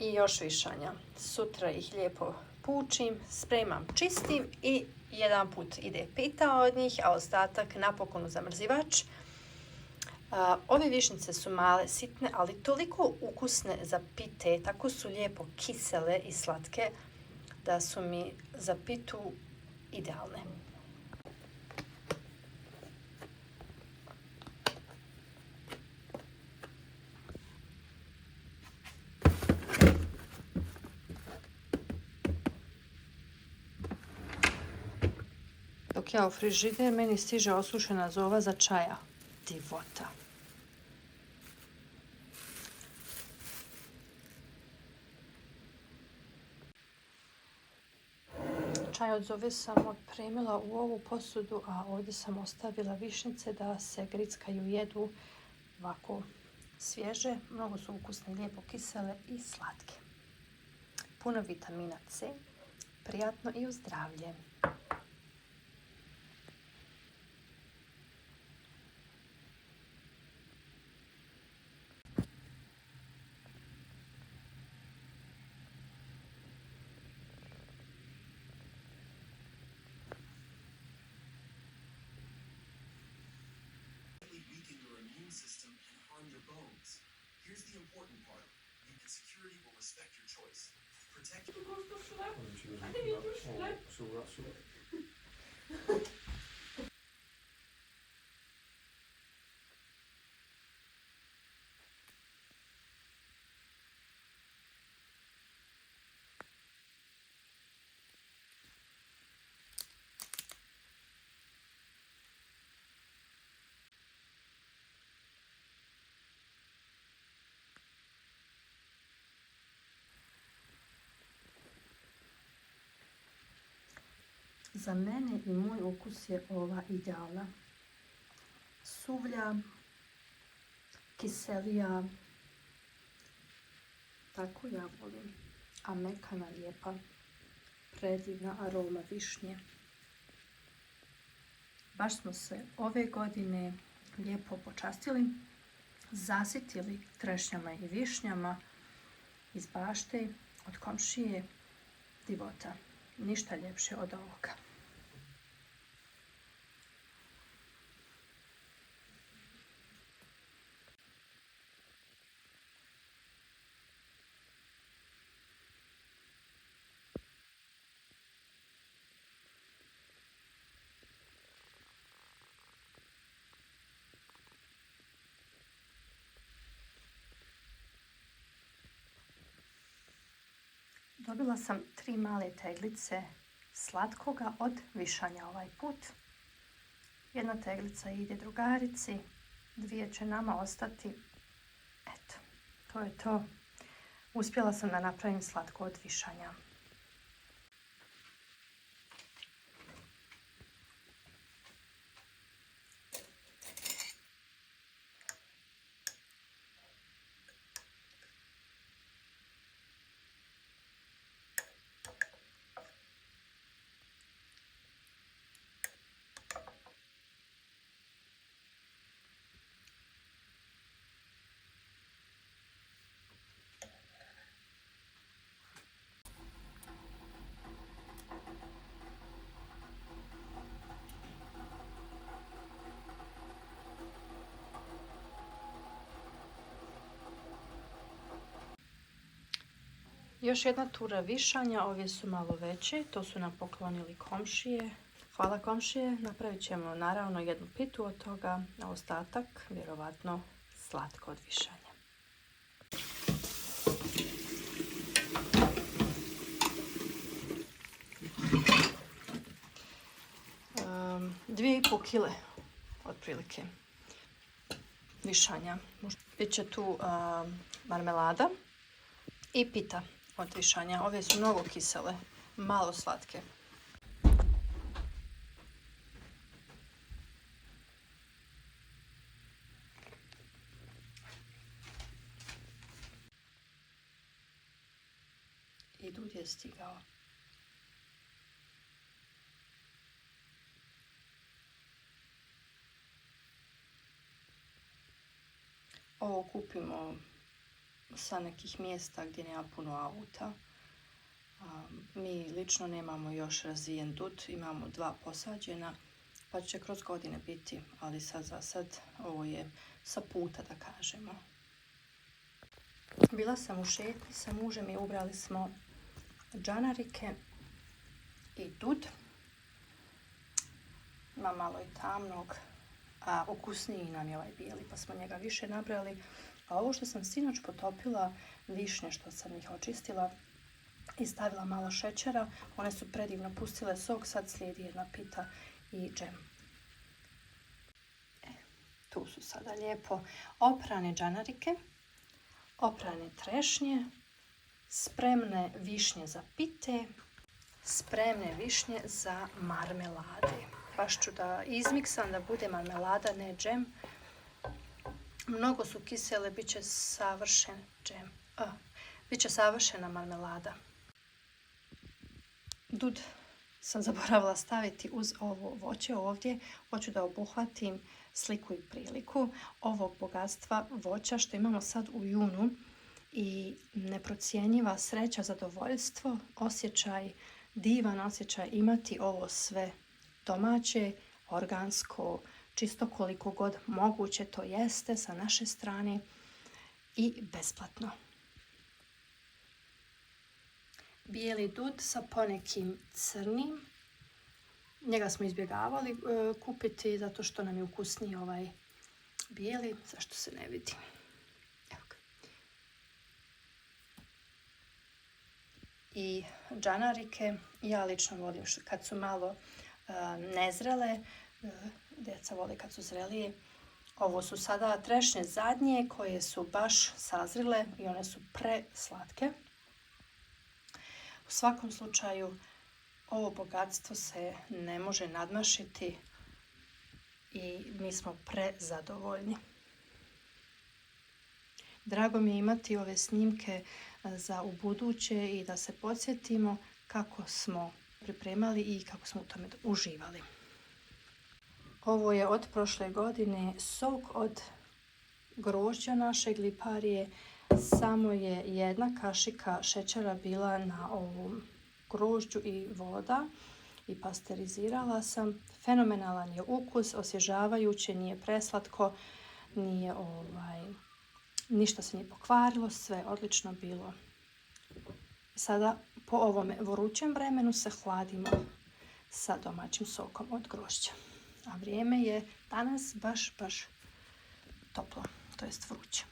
i još višanja. Sutra ih lijepo pučim, spremam, čistim i jedan put ide pita od njih, a ostatak napokon u zamrzivač. Ove višnjice su male, sitne, ali toliko ukusne za pite, tako su lijepo kisele i slatke da su mi za pitu idealne. Dok ja u frižider, meni stiže osušena zova za čaja. Divota. Čaj od zove sam otpremila u ovu posudu, a ovdje sam ostavila višnjice da se grickaju, jedu ovako svježe. Mnogo su ukusne, lijepo kisele i slatke. Puno vitamina C, prijatno i u zdravlje. System and harm your bones. Here's the important part. And security will respect your choice. Protect Za mene i moj ukus je ova idealna. Suvlja, kiselija, tako ja volim. A mekana, lijepa, predivna aroma višnje. Baš smo se ove godine lijepo počastili, zasitili trešnjama i višnjama iz bašte, od komšije. Divota. Ništa ljepše od ovoga. Dobila sam 3 male teglice slatkoga od višanja ovaj put. Jedna teglica ide drugarici, 2 će nama ostati. Eto, to je to. Uspjela sam da napravim slatko od višanja. Još jedna tura višanja, ove su malo veće, to su nam poklonili komšije. Hvala komšije, napravit ćemo naravno jednu pitu od toga, a ostatak vjerovatno slatko od višanja. 2,5 kile otprilike višanja. Bit će tu marmelada i pita od višanja. Ove su mnogo kisele, malo slatke. I Dud je stigao. Ovo kupimo u sa nekih mjesta gdje nema puno auta. Mi lično nemamo još razvijen dud, imamo 2 posađena, pa će kroz godine biti, ali sad za sad ovo je sa puta, da kažemo. Bila sam u šetnji sa mužem i ubrali smo džanarike i dud. Ima malo i tamnog, a ukusniji nam je ovaj bijeli, pa smo njega više nabrali. A ovo što sam sinoć potopila, višnje što sam ih očistila i stavila malo šećera, one su predivno pustile sok, sad slijedi jedna pita i džem. Tu su sada lijepo oprane džanarike, oprane trešnje, spremne višnje za pite, spremne višnje za marmelade. Baš ću da izmiksam da bude marmelada, ne džem. Mnogo su kisele, bit će savršen džem. Bit će savršena marmelada. Dud sam zaboravila staviti uz ovo voće ovdje. Hoću da obuhvatim sliku i priliku ovog bogatstva voća što imamo sad u junu i neprocjenjiva sreća, zadovoljstvo, osjećaj, divan osjećaj imati ovo sve domaće, organsko, čisto koliko god moguće to jeste sa naše strane i besplatno. Bijeli dud sa ponekim crnim. Njega smo izbjegavali kupiti zato što nam je ukusniji ovaj bijeli, zašto se ne vidi. Evo ga. I džanarike, ja lično volim kad su malo nezrele, djeca vole kad su zrelije. Ovo su sada trešnje zadnje koje su baš sazrile i one su preslatke. U svakom slučaju, ovo bogatstvo se ne može nadmašiti i mi smo prezadovoljni. Drago mi je imati ove snimke za ubuduće i da se podsjetimo kako smo pripremali i kako smo u tome uživali. Ovo je od prošle godine sok od grožđa našeg liparije. Samo je jedna kašika šećera bila na ovom grožđu i voda i pasterizirala sam. Fenomenalan je ukus, osvježavajuće, nije preslatko, nije ništa se nije pokvarilo, sve je odlično bilo. Sada po ovome vrućem vremenu se hladimo sa domaćim sokom od grožđa. A vrijeme je danas baš toplo, to jest vruće.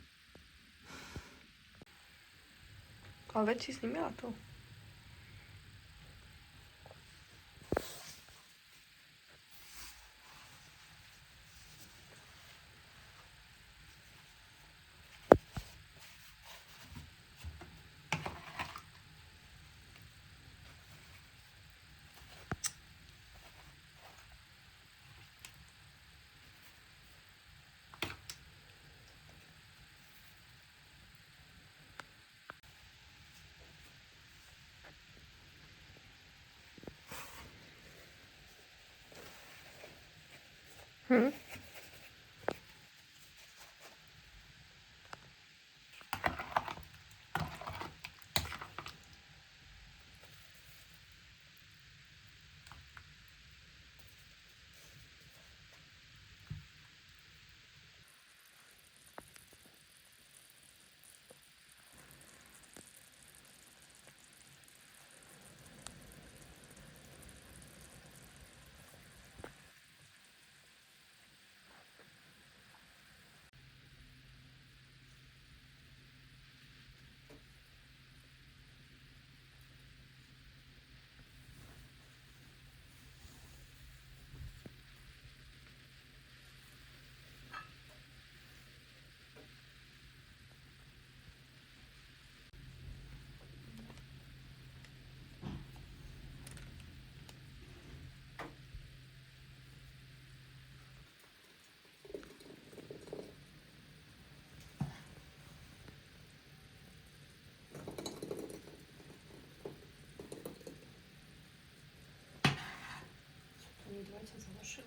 A već si snimila to? Dvojica završila.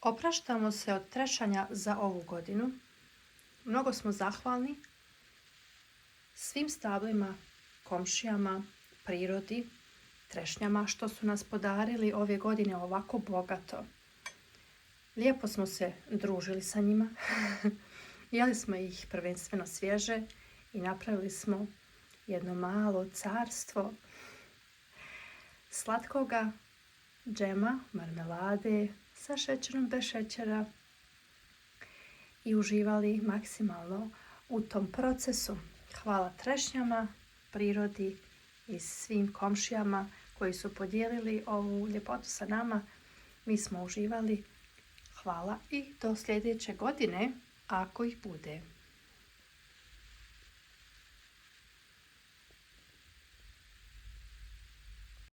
Opraštamo se od trešanja za ovu godinu. Mnogo smo zahvalni svim stablima, komšijama, prirodi, trešnjama što su nas podarili ove godine ovako bogato. Lijepo smo se družili sa njima. Jeli smo ih prvenstveno svježe i napravili smo jedno malo carstvo slatkoga džema, marmelade sa šećerom, bez šećera i uživali maksimalno u tom procesu. Hvala trešnjama, prirodi i svim komšijama koji su podijelili ovu ljepotu sa nama. Mi smo uživali. Hvala i do sljedeće godine, ako ih bude.